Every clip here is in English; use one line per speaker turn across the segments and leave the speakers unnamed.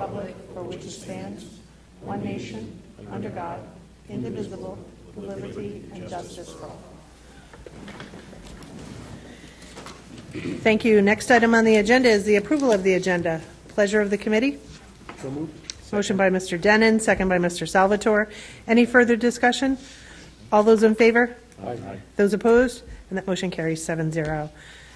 republic for which it stands, one nation, under God, indivisible, with liberty and justice for all. Thank you. Next item on the agenda is the approval of the agenda. Pleasure of the committee.
So moved.
Motion by Mr. Denon, second by Mr. Salvatore. Any further discussion? All those in favor?
Aye.
Those opposed? And that motion carries 7-0.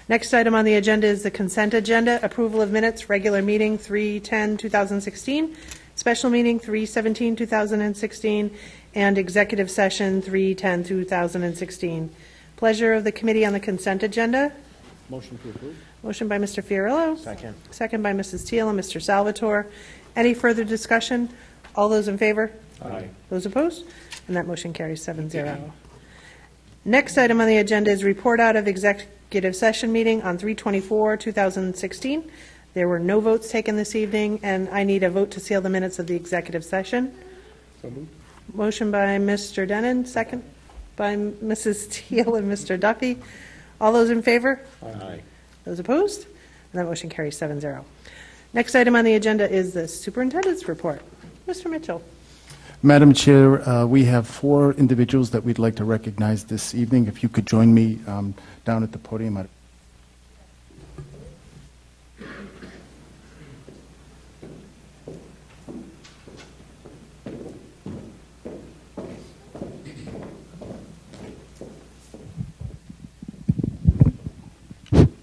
Next item on the agenda is the consent agenda. Approval of minutes, regular meeting 3/10/2016, special meeting 3/17/2016, and executive session 3/10/2016. Pleasure of the committee on the consent agenda.
Motion to approve.
Motion by Mr. Fiorillo.
Second.
Second by Mrs. Teal and Mr. Salvatore. Any further discussion? All those in favor?
Aye.
Those opposed? And that motion carries 7-0. Next item on the agenda is report out of executive session meeting on 3/24/2016. There were no votes taken this evening, and I need a vote to seal the minutes of the executive session.
So moved.
Motion by Mr. Denon, second by Mrs. Teal and Mr. Duffy. All those in favor?
Aye.
Those opposed? And that motion carries 7-0. Next item on the agenda is the superintendent's report. Mr. Mitchell.
Madam Chair, we have 4 individuals that we'd like to recognize this evening. If you could join me down at the podium.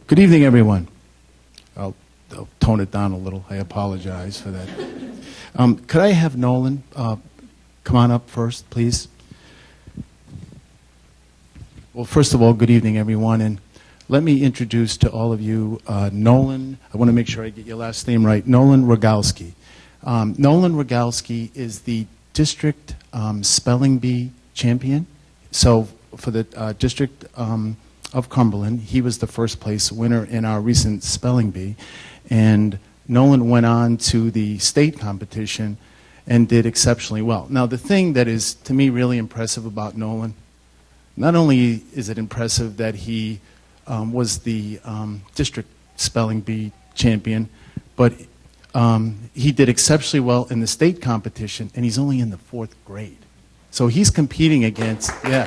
Good evening, everyone. I'll tone it down a little. I apologize for that. Could I have Nolan come on up first, please? Well, first of all, good evening, everyone. And let me introduce to all of you Nolan. I want to make sure I get your last name right. Nolan Rogalski. Nolan Rogalski is the district spelling bee champion. So for the district of Cumberland, he was the first place winner in our recent spelling bee. And Nolan went on to the state competition and did exceptionally well. Now, the thing that is, to me, really impressive about Nolan, not only is it impressive that he was the district spelling bee champion, but he did exceptionally well in the state competition, and he's only in the 4th grade. So he's competing against, yeah.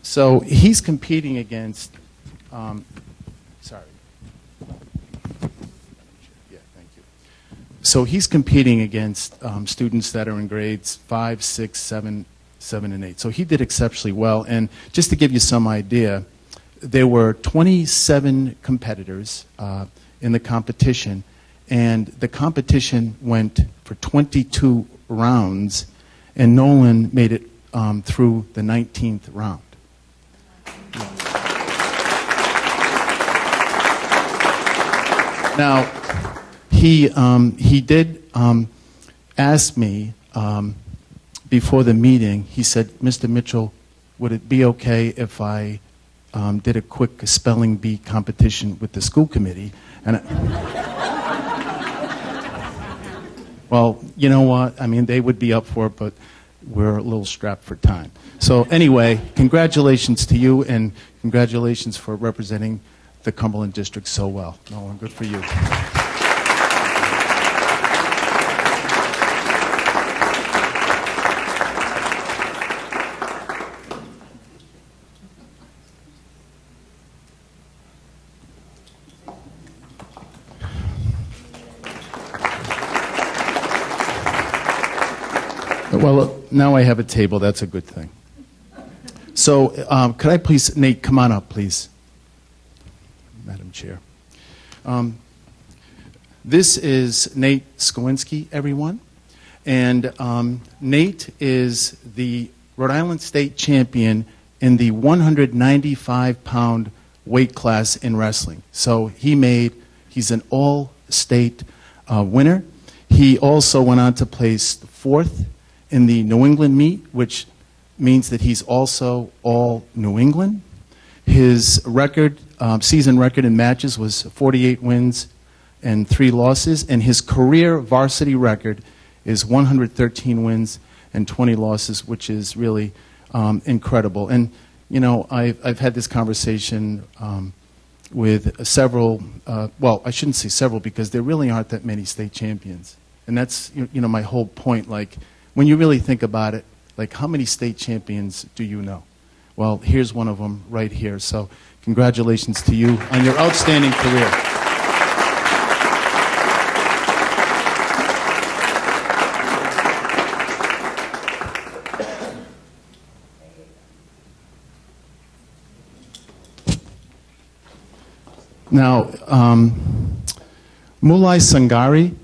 So he's competing against, sorry. Yeah, thank you. So he's competing against students that are in grades 5, 6, 7, and 8. So he did exceptionally well. And just to give you some idea, there were 27 competitors in the competition, and the competition went for 22 rounds, and Nolan made it through the 19th round. Now, he did ask me before the meeting. He said, "Mr. Mitchell, would it be okay if I did a quick spelling bee competition with the school committee?" And well, you know what? I mean, they would be up for it, but we're a little strapped for time. So anyway, congratulations to you, and congratulations for representing the Cumberland District so well. Nolan, good for you. Well, now I have a table. That's a good thing. So could I please, Nate, come on up, please. Madam Chair. This is Nate Skowinski, everyone. And Nate is the Rhode Island State champion in the 195-pound weight class in wrestling. So he's an all-state winner. He also went on to place 4th in the New England meet, which means that he's also all New England. His record, season record in matches was 48 wins and 3 losses, and his career varsity record is 113 wins and 20 losses, which is really incredible. And you know, I've had this conversation with several, well, I shouldn't say several because there really aren't that many state champions. And that's, my whole point. Like, when you really think about it, like, how many state champions do you know? Well, here's one of them right here. So congratulations to you on your outstanding career. Now, Mulai Sangari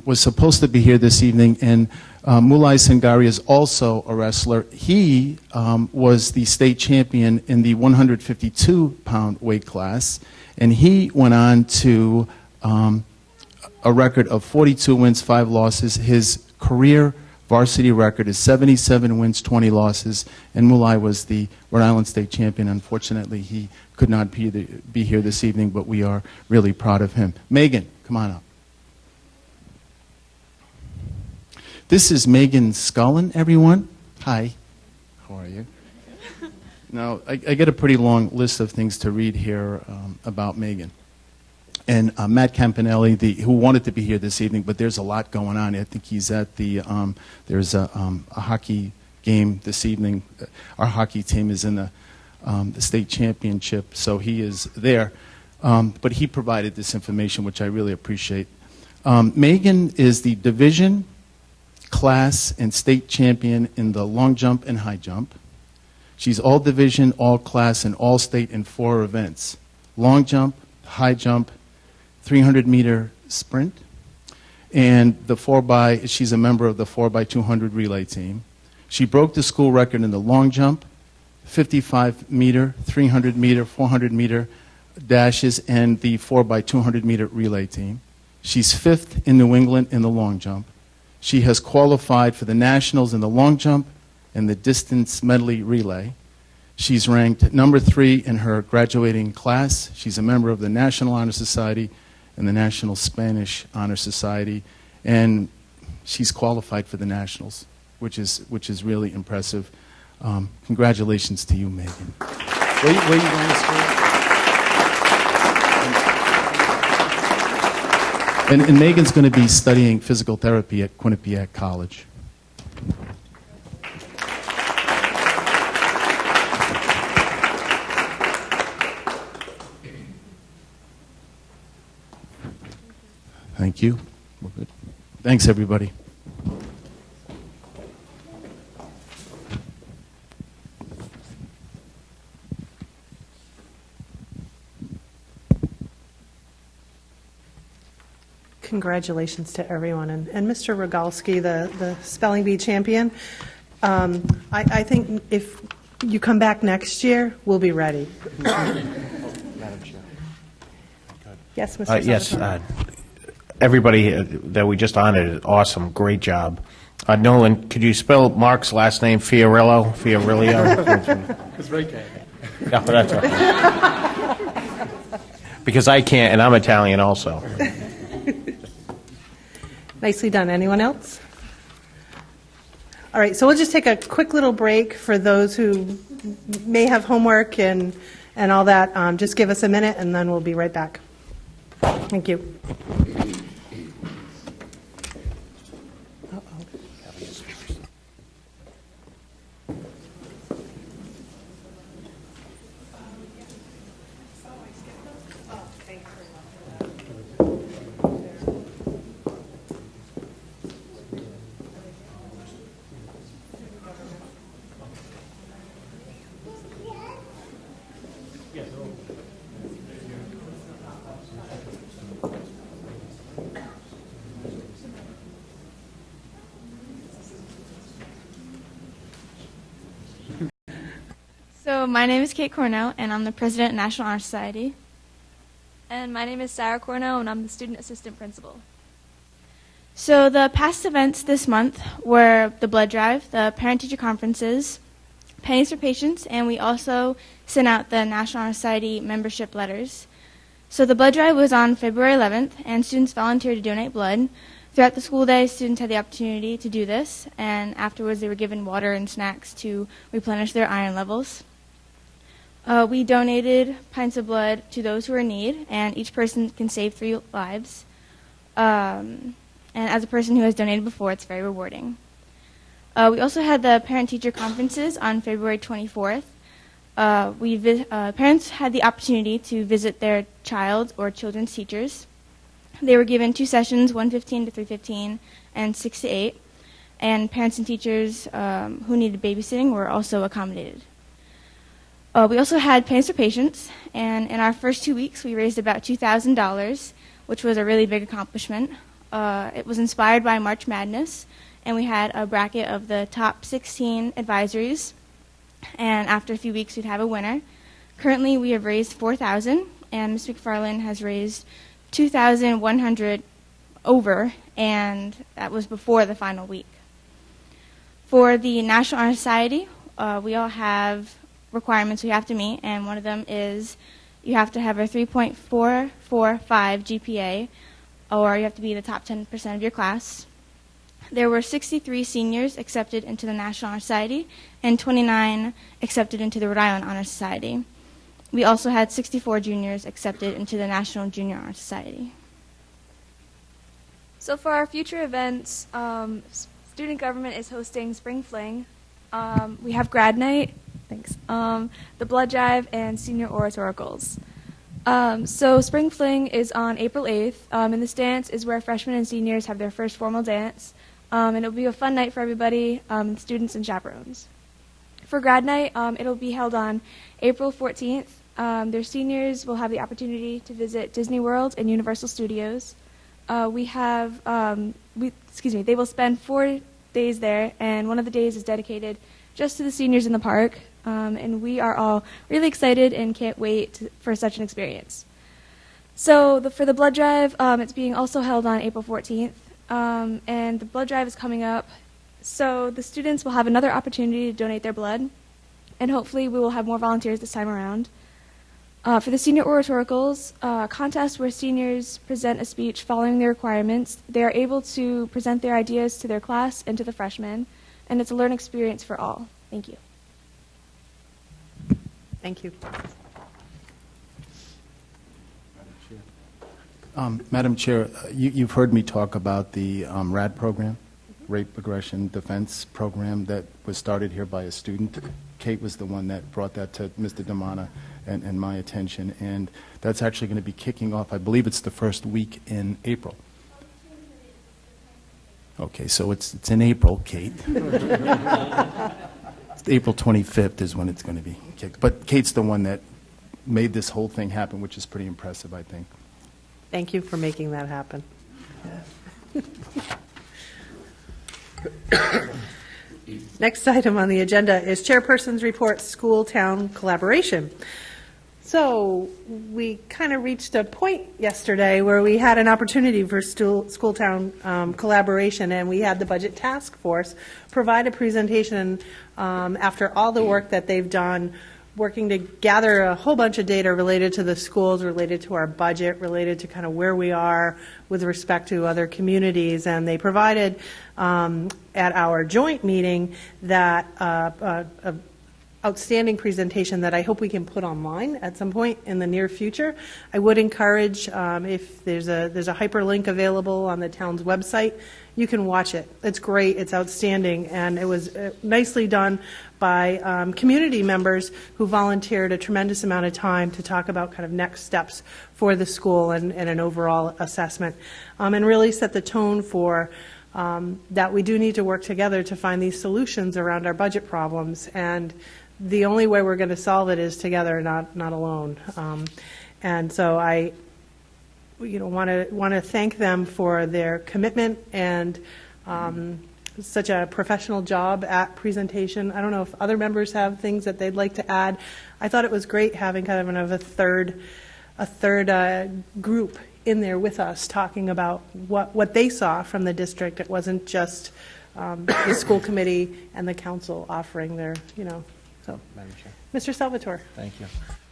was supposed to be here this evening, and Mulai Sangari is also a wrestler. He was the state champion in the 152-pound weight class, and he went on to a record of 42 wins, 5 losses. His career varsity record is 77 wins, 20 losses, and Mulai was the Rhode Island state champion. Unfortunately, he could not be here this evening, but we are really proud of him. Megan, come on up. This is Megan Scullin, everyone. Hi. How are you? Now, I get a pretty long list of things to read here about Megan. And Matt Campanelli, who wanted to be here this evening, but there's a lot going on. I think he's at there's a hockey game this evening. Our hockey team is in the state championship, so he is there. But he provided this information, which I really appreciate. Megan is the division, class, and state champion in the long jump and high jump. She's all division, all class, and all state in 4 events: long jump, high jump, 300-meter sprint, and she's a member of the 4x200 relay team. She broke the school record in the long jump, 55-meter, 300-meter, 400-meter dashes, and the 4x200-meter relay team. She's 5th in New England in the long jump. She has qualified for the nationals in the long jump and the distance medley relay. She's ranked number 3 in her graduating class. She's a member of the National Honor Society and the National Spanish Honor Society, and she's qualified for the nationals, which is really impressive. Congratulations to you, Megan. Where you going to school? And Megan's going to be studying physical therapy at Quinnipiac College. Thank you. We're good. Thanks, everybody.
Congratulations to everyone. And Mr. Rogalski, the spelling bee champion, I think if you come back next year, we'll be ready. Yes, Mr.
Yes, everybody that we just honored, awesome, great job. Nolan, could you spell Mark's last name, Fiorillo?
It's right there.
No, that's all right. Because I can't, and I'm Italian also.
Nicely done. Anyone else? All right, so we'll just take a quick little break for those who may have homework and all that. Just give us a minute, and then we'll be right back. Thank you.
So my name is Kate Cornell, and I'm the president of National Honor Society.
And my name is Sarah Cornell, and I'm the student assistant principal.
So the past events this month were the blood drive, the parent-teacher conferences, pennies for patients, and we also sent out the National Honor Society membership letters. So the blood drive was on February 11th, and students volunteered to donate blood. Throughout the school day, students had the opportunity to do this, and afterwards they were given water and snacks to replenish their iron levels. We donated pints of blood to those who are in need, and each person can save 3 lives. And as a person who has donated before, it's very rewarding. We also had the parent-teacher conferences on February 24th. Parents had the opportunity to visit their child or children's teachers. They were given 2 sessions, 1:15 to 3:15 and 6 to 8. And parents and teachers who needed babysitting were also accommodated. We also had Pains for Patients, and in our first 2 weeks, we raised about $2,000, which was a really big accomplishment. It was inspired by March Madness, and we had a bracket of the top 16 advisories, and after a few weeks, we'd have a winner. Currently, we have raised $4,000, and Ms. McFarland has raised $2,100 over, and that was before the final week. For the National Honor Society, we all have requirements we have to meet, and one of them is you have to have a 3.445 GPA, or you have to be in the top 10% of your class. There were 63 seniors accepted into the National Honor Society and 29 accepted into the Rhode Island Honor Society. We also had 64 juniors accepted into the National Junior Honor Society.
So for our future events, student government is hosting Spring Fling. We have grad night, thanks, the blood drive, and senior oratoricals. So Spring Fling is on April 8th, and this dance is where freshmen and seniors have their first formal dance. And it'll be a fun night for everybody, students and chaperones. For grad night, it'll be held on April 14th. Their seniors will have the opportunity to visit Disney World and Universal Studios. They will spend 4 days there, and one of the days is dedicated just to the seniors in the park. And we are all really excited and can't wait for such an experience. So for the blood drive, it's being also held on April 14th. And the blood drive is coming up, so the students will have another opportunity to donate their blood, and hopefully we will have more volunteers this time around. For the senior oratoricals, a contest where seniors present a speech following their requirements. They are able to present their ideas to their class and to the freshmen, and it's a learning experience for all. Thank you.
Thank you.
Madam Chair, you've heard me talk about the RAD program, Rape Aggression Defense Program, that was started here by a student. Kate was the one that brought that to Mr. Damana and my attention, and that's actually going to be kicking off, I believe it's the first week in April. Okay, so it's in April, Kate. April 25th is when it's going to be kicked. But Kate's the one that made this whole thing happen, which is pretty impressive, I think.
Thank you for making that happen. Next item on the agenda is Chairperson's Report, School-Town Collaboration. So we kind of reached a point yesterday where we had an opportunity for school-town collaboration, and we had the Budget Task Force provide a presentation after all the work that they've done, working to gather a whole bunch of data related to the schools, related to our budget, related to kind of where we are with respect to other communities. And they provided at our joint meeting that outstanding presentation that I hope we can put online at some point in the near future. I would encourage, if there's a hyperlink available on the town's website, you can watch it. It's great. It's outstanding. And it was nicely done by community members who volunteered a tremendous amount of time to talk about kind of next steps for the school and an overall assessment, and really set the tone for that we do need to work together to find these solutions around our budget problems. And the only way we're going to solve it is together, not alone. And so I want to thank them for their commitment and such a professional job at presentation. I don't know if other members have things that they'd like to add. I thought it was great having kind of a third group in there with us talking about what they saw from the district. It wasn't just the school committee and the council offering their, so.
Madam Chair.
Mr. Salvatore.
Thank you.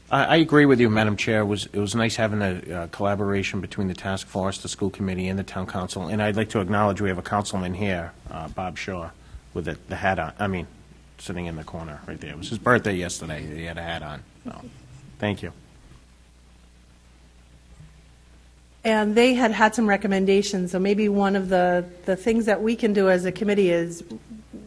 I agree with you, Madam Chair. It was nice having a collaboration between the task force, the school committee, and the town council. And I'd like to acknowledge we have a councilman here, Bob Shaw, with the hat on. I mean, sitting in the corner right there. It was his birthday yesterday. He had a hat on. So, thank you.
And they had some recommendations, so maybe one of the things that we can do as a committee is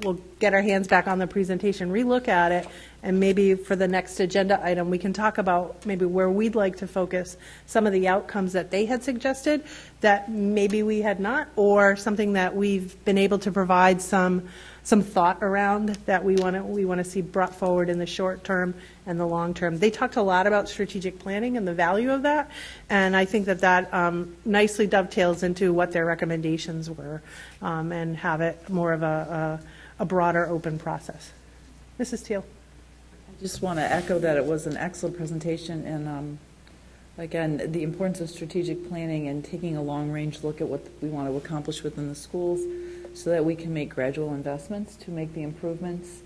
we'll get our hands back on the presentation, relook at it, and maybe for the next agenda item, we can talk about maybe where we'd like to focus some of the outcomes that they had suggested that maybe we had not, or something that we've been able to provide some thought around that we want to see brought forward in the short term and the long term. They talked a lot about strategic planning and the value of that, and I think that nicely dovetails into what their recommendations were, and have it more of a broader, open process. Mrs. Teal.
I just want to echo that it was an excellent presentation, and again, the importance of strategic planning and taking a long-range look at what we want to accomplish within the schools so that we can make gradual investments to make the improvements,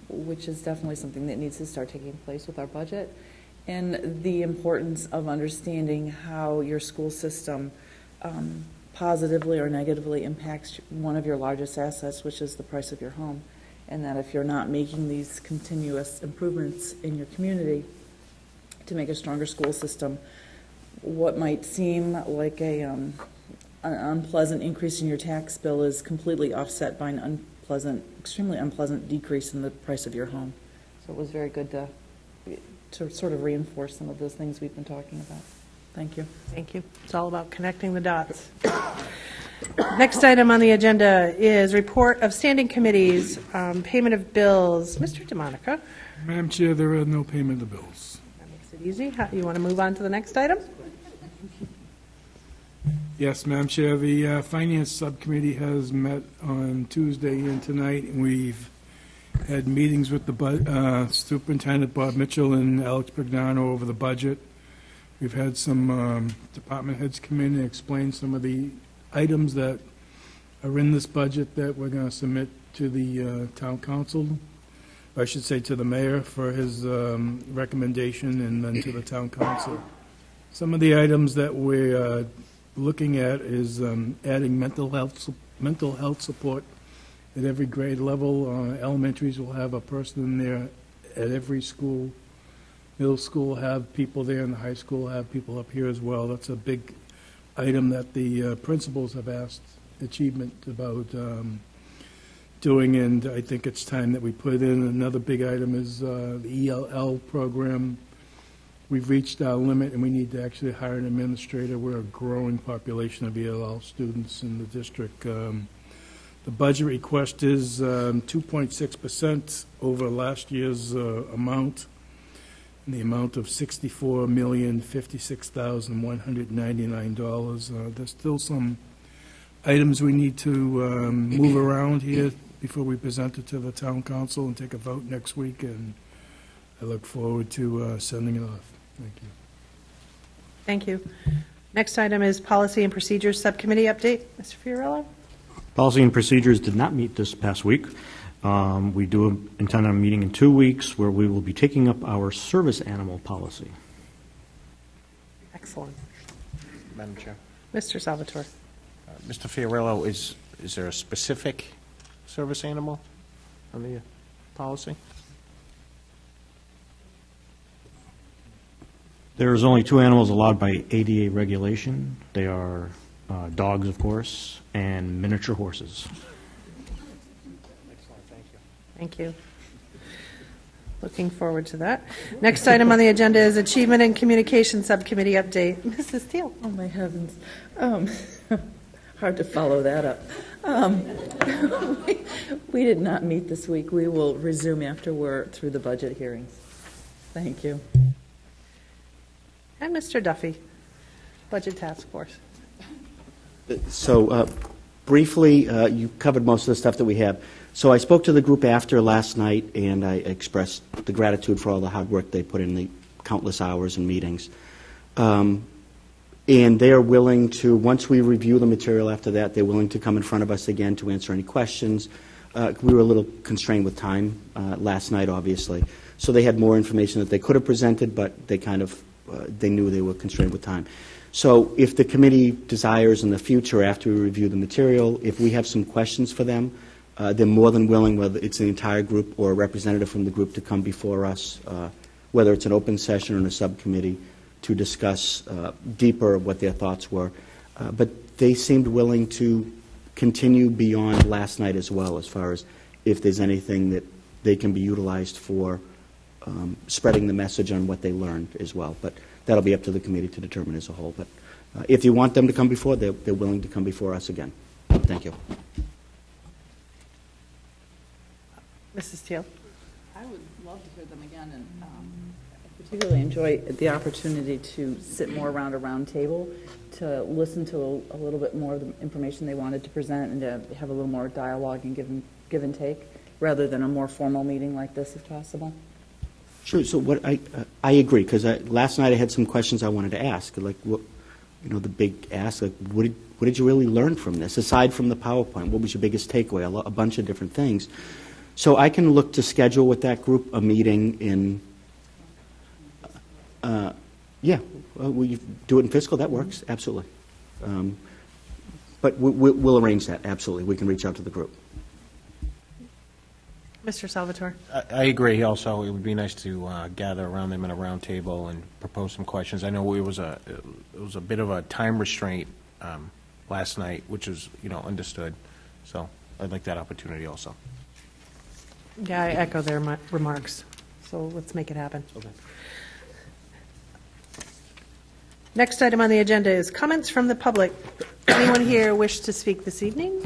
which is definitely something that needs to start taking place with our budget, and the importance of understanding how your school system positively or negatively impacts one of your largest assets, which is the price of your home. And that if you're not making these continuous improvements in your community to make a stronger school system, what might seem like an unpleasant increase in your tax bill is completely offset by an extremely unpleasant decrease in the price of your home. So it was very good to sort of reinforce some of those things we've been talking about. Thank you.
Thank you. It's all about connecting the dots. Next item on the agenda is report of standing committees, payment of bills. Mr. DeMonica.
Madam Chair, there are no payment of bills.
That makes it easy. You want to move on to the next item?
Yes, Madam Chair, the Finance Subcommittee has met on Tuesday and tonight, and we've had meetings with the Superintendent Bob Mitchell and Alex Brignano over the budget. We've had some department heads come in and explain some of the items that are in this budget that we're going to submit to the town council, or I should say to the mayor for his recommendation, and then to the town council. Some of the items that we're looking at is adding mental health support at every grade level. Elementaries will have a person in there at every school. Middle school will have people there, and the high school will have people up here as well. That's a big item that the principals have asked Achievement about doing, and I think it's time that we put in. Another big item is the ELL program. We've reached our limit, and we need to actually hire an administrator. We're a growing population of ELL students in the district. The budget request is 2.6% over last year's amount, in the amount of $64,056,199. There's still some items we need to move around here before we present it to the town council and take a vote next week, and I look forward to sending it off. Thank you.
Thank you. Next item is Policy and Procedures Subcommittee update. Mr. Fiorello?
Policy and Procedures did not meet this past week. We do intend on a meeting in 2 weeks where we will be taking up our service animal policy.
Excellent.
Madam Chair.
Mr. Salvatore?
Mr. Fiorello, is there a specific service animal on the policy?
There's only 2 animals allowed by ADA regulation. They are dogs, of course, and miniature horses.
Thank you. Looking forward to that. Next item on the agenda is Achievement and Communication Subcommittee update. Mrs. Teal.
Oh, my heavens. Hard to follow that up. We did not meet this week. We will resume after we're through the budget hearings. Thank you.
And Mr. Duffy, Budget Task Force.
So briefly, you covered most of the stuff that we have. So I spoke to the group after last night, and I expressed the gratitude for all the hard work they put in, the countless hours and meetings. And they are willing to, once we review the material after that, they're willing to come in front of us again to answer any questions. We were a little constrained with time last night, obviously. So they had more information that they could have presented, but they kind of, they knew they were constrained with time. So if the committee desires in the future, after we review the material, if we have some questions for them, they're more than willing, whether it's the entire group or a representative from the group, to come before us whether it's an open session or in a subcommittee, to discuss deeper what their thoughts were. But they seemed willing to continue beyond last night as well, as far as if there's anything that they can be utilized for spreading the message on what they learned as well. But that'll be up to the committee to determine as a whole. But if you want them to come before, they're willing to come before us again. Thank you.
Mrs. Teal?
I would love to hear them again, and I particularly enjoy the opportunity to sit more around a round table, to listen to a little bit more of the information they wanted to present, and to have a little more dialogue and give and take, rather than a more formal meeting like this, if possible.
Sure. So what I agree, because last night I had some questions I wanted to ask, like what, the big ask, like what did you really learn from this, aside from the PowerPoint? What was your biggest takeaway? A bunch of different things. So I can look to schedule with that group a meeting in. We do it in fiscal. That works absolutely. But we'll arrange that absolutely. We can reach out to the group.
Mr. Salvatore?
I agree. Also, it would be nice to gather around them in a round table and propose some questions. I know it was a bit of a time restraint last night, which is understood. So I'd like that opportunity also.
Yeah, I echo their remarks. So let's make it happen.
Okay.
Next item on the agenda is comments from the public. Anyone here wish to speak this evening?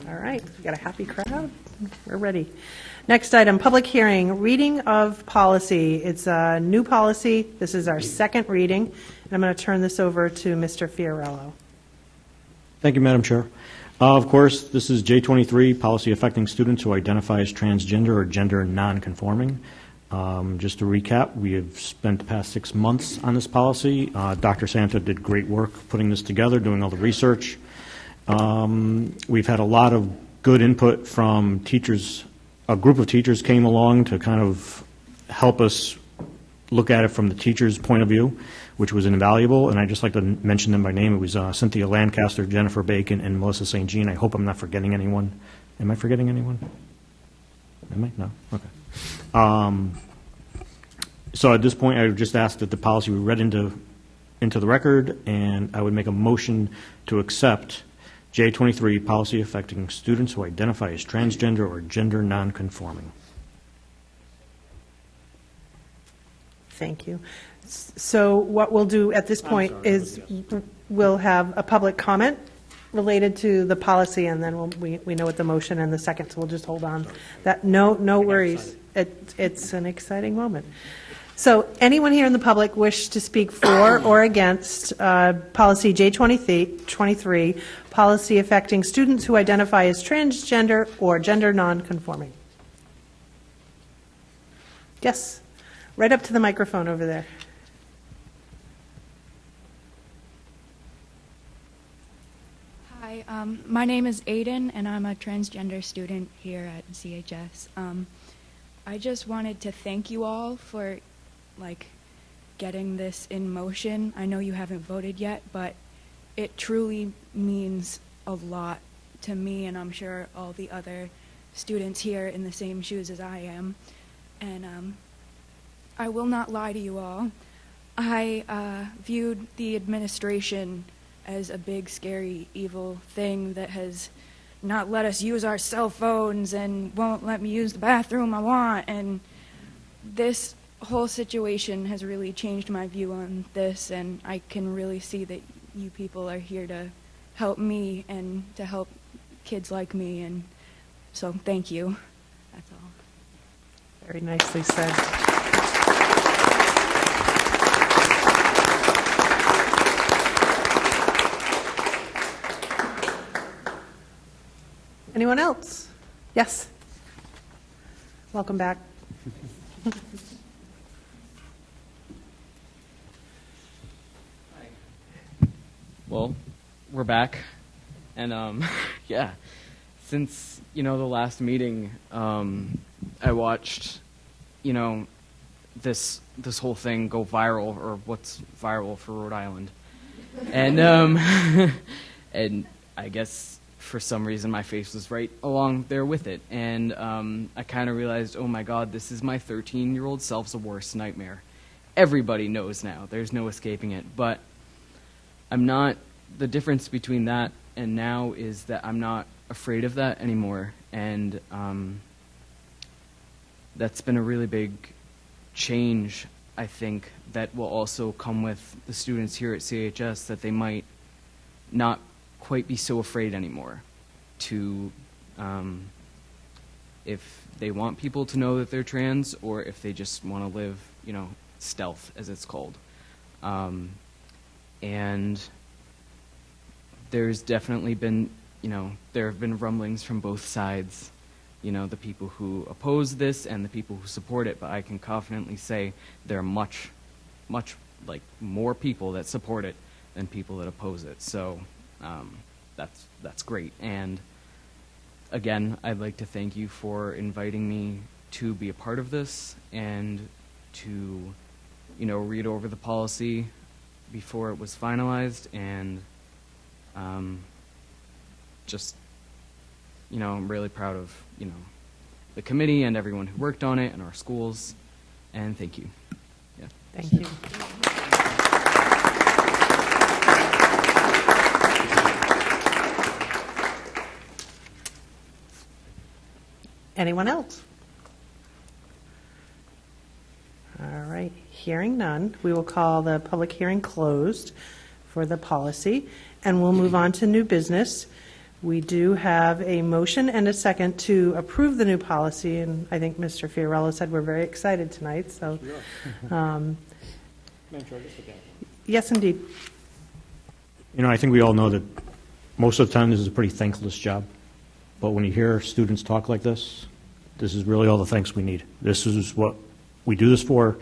All right, we got a happy crowd. We're ready. Next item, public hearing, reading of policy. It's a new policy. This is our second reading, and I'm going to turn this over to Mr. Fiorello.
Thank you, Madam Chair. Of course, this is J23, policy affecting students who identify as transgender or gender nonconforming. Just to recap, we have spent the past 6 months on this policy. Dr. Santa did great work putting this together, doing all the research. We've had a lot of good input from teachers. A group of teachers came along to kind of help us look at it from the teacher's point of view, which was invaluable, and I'd just like to mention them by name. It was Cynthia Lancaster, Jennifer Bacon, and Melissa St. Jean. I hope I'm not forgetting anyone. Am I forgetting anyone? Am I? No? Okay. So at this point, I would just ask that the policy be read into the record, and I would make a motion to accept J23, policy affecting students who identify as transgender or gender nonconforming.
Thank you. So what we'll do at this point is we'll have a public comment related to the policy, and then we know what the motion and the second, so we'll just hold on. That no worries. It's an exciting moment. So anyone here in the public wish to speak for or against policy J23, policy affecting students who identify as transgender or gender nonconforming? Yes. Right up to the microphone over there.
Hi, my name is Aiden, and I'm a transgender student here at CHS. I just wanted to thank you all for, getting this in motion. I know you haven't voted yet, but it truly means a lot to me, and I'm sure all the other students here in the same shoes as I am. And I will not lie to you all. I viewed the administration as a big, scary, evil thing that has not let us use our cell phones and won't let me use the bathroom I want. And this whole situation has really changed my view on this, and I can really see that you people are here to help me and to help kids like me. And so thank you. That's all.
Very nicely said. Anyone else? Yes. Welcome back.
Well, we're back, and yeah, since the last meeting, I watched this whole thing go viral, or what's viral for Rhode Island, and and I guess for some reason my face was right along there with it. And I kind of realized, oh my God, this is my 13-year-old self's worst nightmare. Everybody knows now. There's no escaping it. But I'm not, the difference between that and now is that I'm not afraid of that anymore. And that's been a really big change, I think, that will also come with the students here at CHS, that they might not quite be so afraid anymore to, if they want people to know that they're trans, or if they just want to live, you know, stealth, as it's called. And there's definitely been, you know, there have been rumblings from both sides, you know, the people who oppose this and the people who support it, but I can confidently say there are much, like, more people that support it than people that oppose it. So that's great. And again, I'd like to thank you for inviting me to be a part of this and to, you know, read over the policy before it was finalized, and just, you know, I'm really proud of, you know, the committee and everyone who worked on it and our schools, and thank you. Yeah.
Thank you. Anyone else? All right, hearing none, we will call the public hearing closed for the policy, and we'll move on to new business. We do have a motion and a second to approve the new policy, and I think Mr. Fiorello said we're very excited tonight, so. Yes, indeed.
You know, I think we all know that most of the time this is a pretty thankless job, but when you hear students talk like this is really all the thanks we need. This is what we do this for.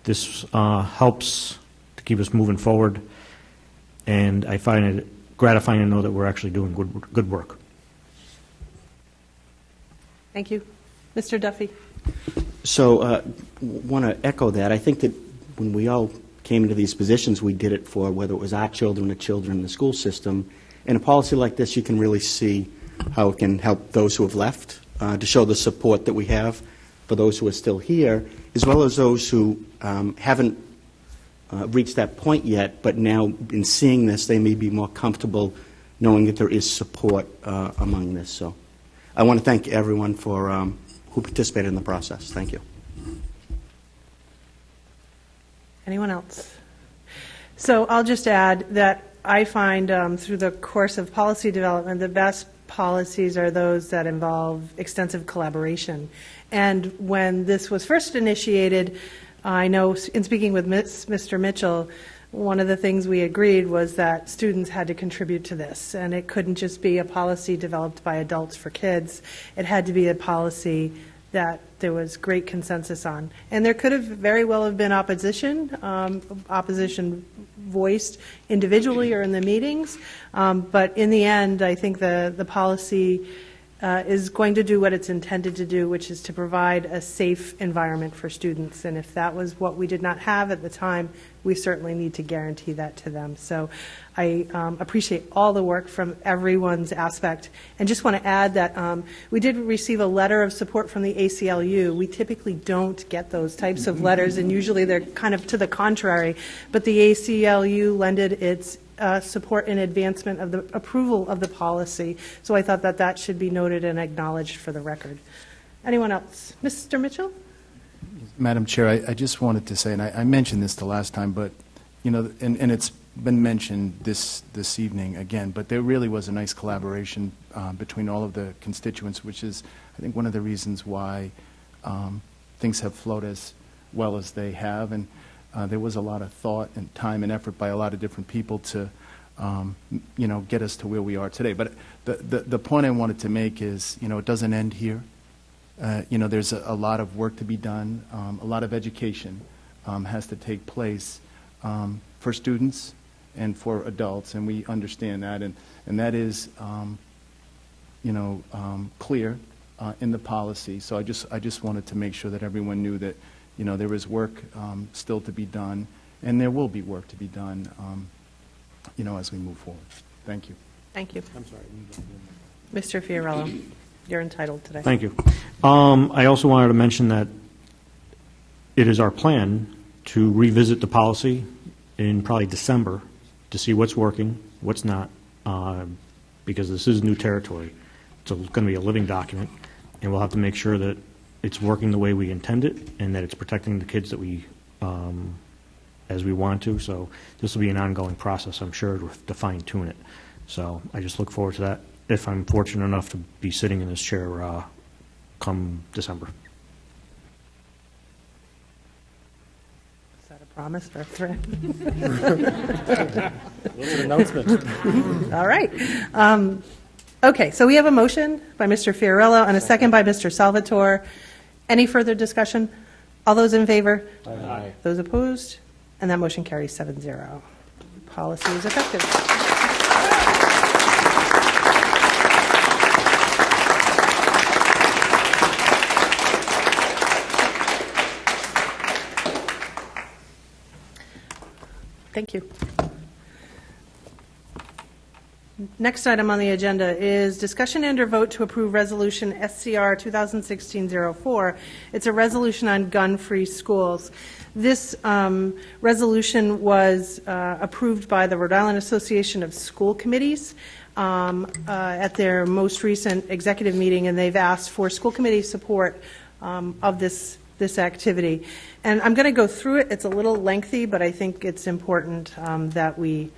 This helps to keep us moving forward, and I find it gratifying to know that we're actually doing good work.
Thank you. Mr. Duffy.
So want to echo that. I think that when we all came into these positions, we did it for whether it was our children or children in the school system. In a policy like this, you can really see how it can help those who have left, to show the support that we have for those who are still here, as well as those who haven't reached that point yet, but now in seeing this, they may be more comfortable knowing that there is support among this. So I want to thank everyone for who participated in the process. Thank you.
Anyone else? So I'll just add that I find through the course of policy development, the best policies are those that involve extensive collaboration. And when this was first initiated, I know in speaking with Mr. Mitchell, one of the things we agreed was that students had to contribute to this, and it couldn't just be a policy developed by adults for kids. It had to be a policy that there was great consensus on. And there could have very well have been opposition, opposition voiced individually or in the meetings, but in the end, I think the policy is going to do what it's intended to do, which is to provide a safe environment for students. And if that was what we did not have at the time, we certainly need to guarantee that to them. So I appreciate all the work from everyone's aspect. And just want to add that we did receive a letter of support from the ACLU. We typically don't get those types of letters, and usually they're kind of to the contrary. But the ACLU lended its support in advancement of the approval of the policy. So I thought that that should be noted and acknowledged for the record. Anyone else? Mr. Mitchell?
Madam Chair, I just wanted to say, and I mentioned this the last time, but, you know, and it's been mentioned this evening again, but there really was a nice collaboration between all of the constituents, which is, I think, one of the reasons why things have flowed as well as they have. And there was a lot of thought and time and effort by a lot of different people to, you know, get us to where we are today. But the point I wanted to make is, you know, it doesn't end here. You know, there's a lot of work to be done. A lot of education has to take place for students and for adults, and we understand that. And that is, you know, clear in the policy. So I just wanted to make sure that everyone knew that, you know, there is work still to be done, and there will be work to be done, you know, as we move forward. Thank you.
Thank you.
I'm sorry.
Mr. Fiorello, you're entitled today.
Thank you. I also wanted to mention that it is our plan to revisit the policy in probably December to see what's working, what's not, because this is new territory. It's going to be a living document, and we'll have to make sure that it's working the way we intend it and that it's protecting the kids that we, as we want to. So this will be an ongoing process, I'm sure, to fine-tune it. So I just look forward to that if I'm fortunate enough to be sitting in this chair come December.
Is that a promise or a threat?
Announcement.
All right. Okay, so we have a motion by Mr. Fiorello and a second by Mr. Salvatore. Any further discussion? All those in favor?
Aye.
Those opposed? And that motion carries 7-0. Policy is effective. Thank you. Next item on the agenda is discussion and or vote to approve Resolution SCR 2016-04. It's a resolution on gun-free schools. This resolution was approved by the Rhode Island Association of School Committees at their most recent executive meeting, and they've asked for school committee support of this activity. And I'm going to go through it. It's a little lengthy, but I think it's important that we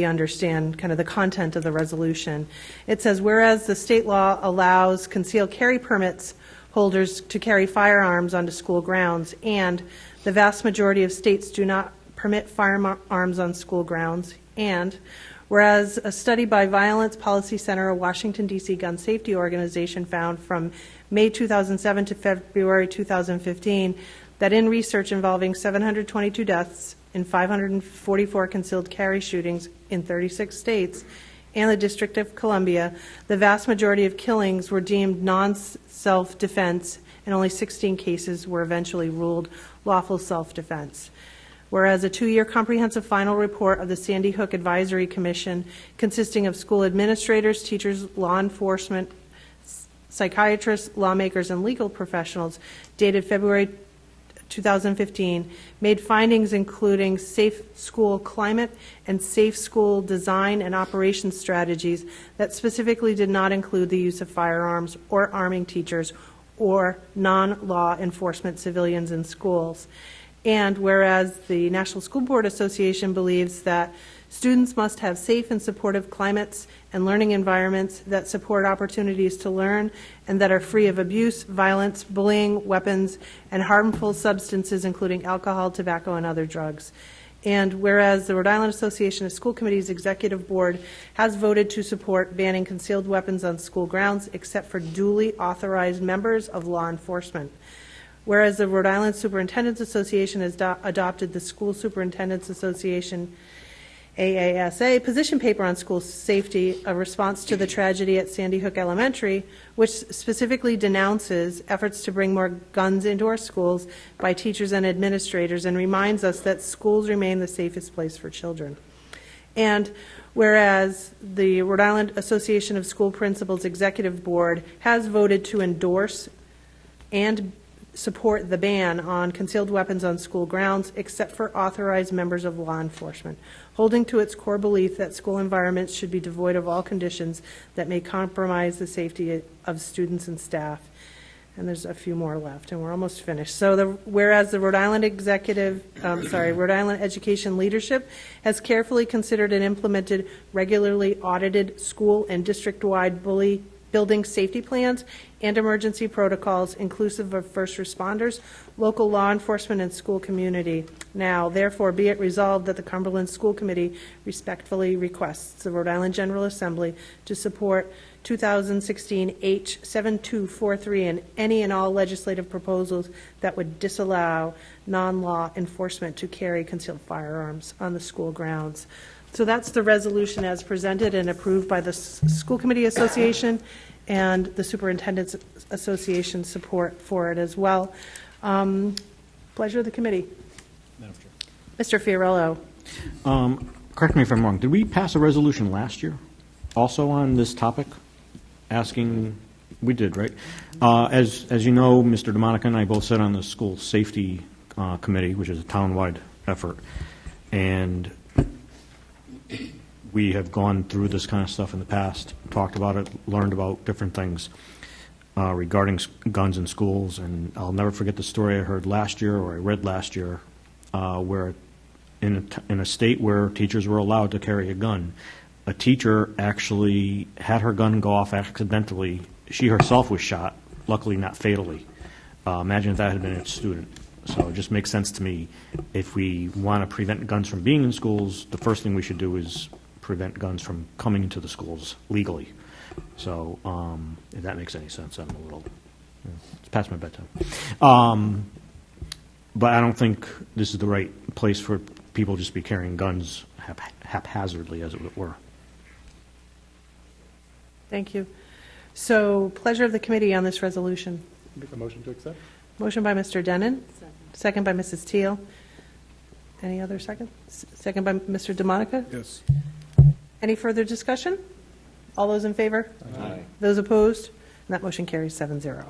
understand kind of the content of the resolution. It says, whereas the state law allows concealed carry permits holders to carry firearms onto school grounds, and the vast majority of states do not permit firearms on school grounds, and whereas a study by Violence Policy Center, a Washington, D.C. gun safety organization, found from May 2007 to February 2015 that in research involving 722 deaths in 544 concealed carry shootings in 36 states and the District of Columbia, the vast majority of killings were deemed non-self-defense, and only 16 cases were eventually ruled lawful self-defense. Whereas a 2-year comprehensive final report of the Sandy Hook Advisory Commission, consisting of school administrators, teachers, law enforcement, psychiatrists, lawmakers, and legal professionals, dated February 2015, made findings including safe school climate and safe school design and operations strategies that specifically did not include the use of firearms or arming teachers or non-law enforcement civilians in schools. And whereas the National School Board Association believes that students must have safe and supportive climates and learning environments that support opportunities to learn and that are free of abuse, violence, bullying, weapons, and harmful substances, including alcohol, tobacco, and other drugs. And whereas the Rhode Island Association of School Committees Executive Board has voted to support banning concealed weapons on school grounds except for duly authorized members of law enforcement. Whereas the Rhode Island Superintendents Association has adopted the School Superintendents Association AASA position paper on school safety, a response to the tragedy at Sandy Hook Elementary, which specifically denounces efforts to bring more guns into our schools by teachers and administrators and reminds us that schools remain the safest place for children. And whereas the Rhode Island Association of School Principals Executive Board has voted to endorse and support the ban on concealed weapons on school grounds except for authorized members of law enforcement, holding to its core belief that school environments should be devoid of all conditions that may compromise the safety of students and staff. And there's a few more left, and we're almost finished. So whereas the Rhode Island Rhode Island Education Leadership has carefully considered and implemented regularly audited school and district-wide building safety plans and emergency protocols inclusive of first responders, local law enforcement, and school community. Now, therefore, be it resolved that the Cumberland School Committee respectfully requests the Rhode Island General Assembly to support 2016 H7243 and any and all legislative proposals that would disallow non-law enforcement to carry concealed firearms on the school grounds. So that's the resolution as presented and approved by the School Committee Association and the Superintendent's Association support for it as well. Pleasure of the committee.
Madam Chair.
Mr. Fiorello.
Correct me if I'm wrong. Did we pass a resolution last year? Also on this topic, asking, we did, right? As you know, Mr. DeMonica and I both sit on the school safety committee, which is a town-wide effort. And we have gone through this kind of stuff in the past, talked about it, learned about different things regarding guns in schools. And I'll never forget the story I heard last year, or I read last year, where in a state where teachers were allowed to carry a gun, a teacher actually had her gun go off accidentally. She herself was shot, luckily not fatally. Imagine if that had been a student. So it just makes sense to me, if we want to prevent guns from being in schools, the first thing we should do is prevent guns from coming into the schools legally. So if that makes any sense, I'm a little, it's past my bedtime. But I don't think this is the right place for people just to be carrying guns haphazardly, as it were.
Thank you. So, pleasure of the committee on this resolution.
Make a motion to accept?
Motion by Mr. Denon, second by Mrs. Teal. Any other second? Second by Mr. DeMonica?
Yes.
Any further discussion? All those in favor?
Aye.
Those opposed? And that motion carries 7-0.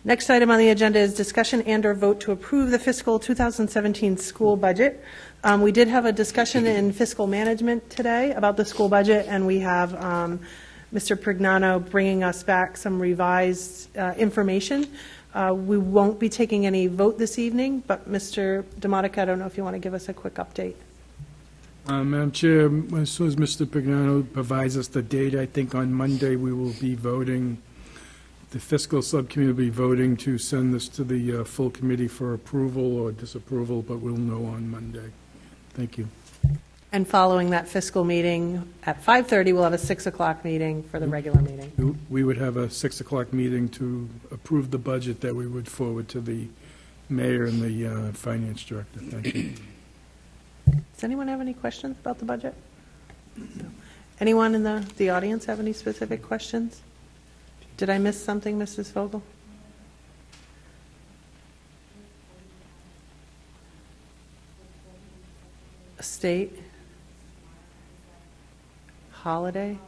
Next item on the agenda is discussion and/or vote to approve the fiscal 2017 school budget. We did have a discussion in fiscal management today about the school budget, and we have Mr. Prignano bringing us back some revised information. We won't be taking any vote this evening, but Mr. DeMonica, I don't know if you want to give us a quick update.
Madam Chair, as soon as Mr. Pignano provides us the date, I think on Monday we will be voting, the fiscal subcommittee will be voting to send this to the full committee for approval or disapproval, but we'll know on Monday. Thank you.
And following that fiscal meeting at 5:30, we'll have a 6 o'clock meeting for the regular meeting.
We would have a 6 o'clock meeting to approve the budget that we would forward to the mayor and the finance director. Thank you.
Does anyone have any questions about the budget? No. Anyone in the audience have any specific questions? Did I miss something, Mrs. Vogel? A state? Holiday?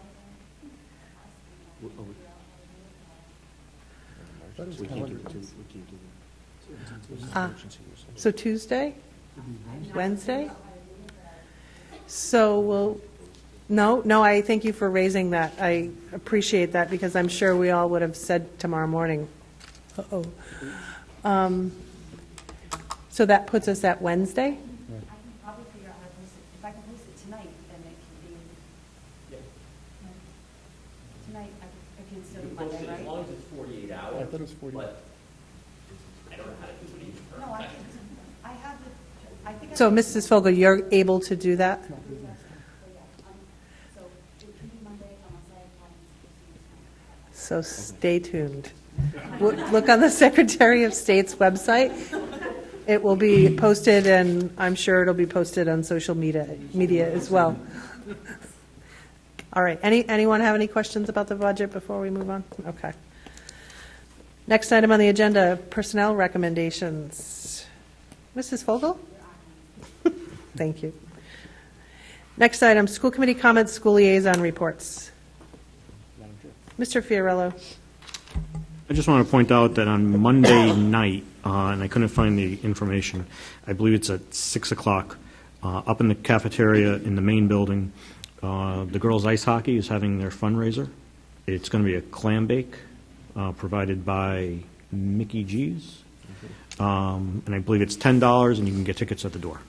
So Tuesday? Wednesday? So no, I thank you for raising that. I appreciate that, because I'm sure we all would have said tomorrow morning. Uh-oh. So that puts us at Wednesday?
I can probably figure out how to post it. If I can post it tonight, then it can be. Tonight, I can still do Monday, right?
As long as it's 48 hours.
I thought it was 48.
But I don't know how to do it either.
No, I have the, I think.
So, Mrs. Fogel, you're able to do that?
So it can be Monday unless I have problems.
So stay tuned. Look on the Secretary of State's website. It will be posted, and I'm sure it'll be posted on social media as well. All right. Anyone have any questions about the budget before we move on? Okay. Next item on the agenda, personnel recommendations. Mrs. Fogel? Thank you. Next item, school committee comments, school liaison reports. Mr. Fiorello.
I just want to point out that on Monday night, and I couldn't find the information, I believe it's at 6 o'clock, up in the cafeteria in the main building, the girls' ice hockey is having their fundraiser. It's going to be a clam bake provided by Mickey G's, and I believe it's $10, and you can get tickets at the door.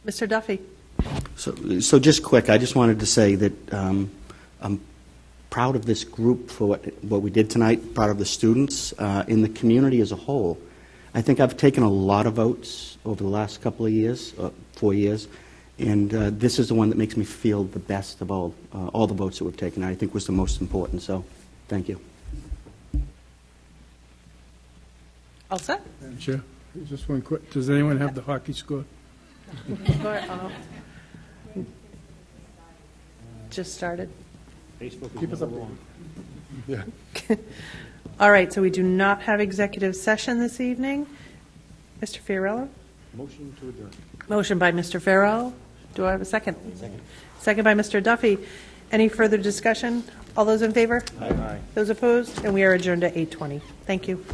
Mr. Duffy.
So just quick, I just wanted to say that I'm proud of this group for what we did tonight, proud of the students, in the community as a whole. I think I've taken a lot of votes over the last couple of years, 4 years, and this is the one that makes me feel the best of all the votes that we've taken. I think was the most important, so thank you.
All set?
Madam Chair, just one quick, does anyone have the hockey score? Just started.
Keep us updated. Yeah.
All right, so we do not have executive session this evening. Mr. Fiorello?
Motion to adjourn.
Motion by Mr. Farrell. Do I have a second? Second by Mr. Duffy. Any further discussion? All those in favor?
Aye.
Those opposed? And we are adjourned at 8:20. Thank you.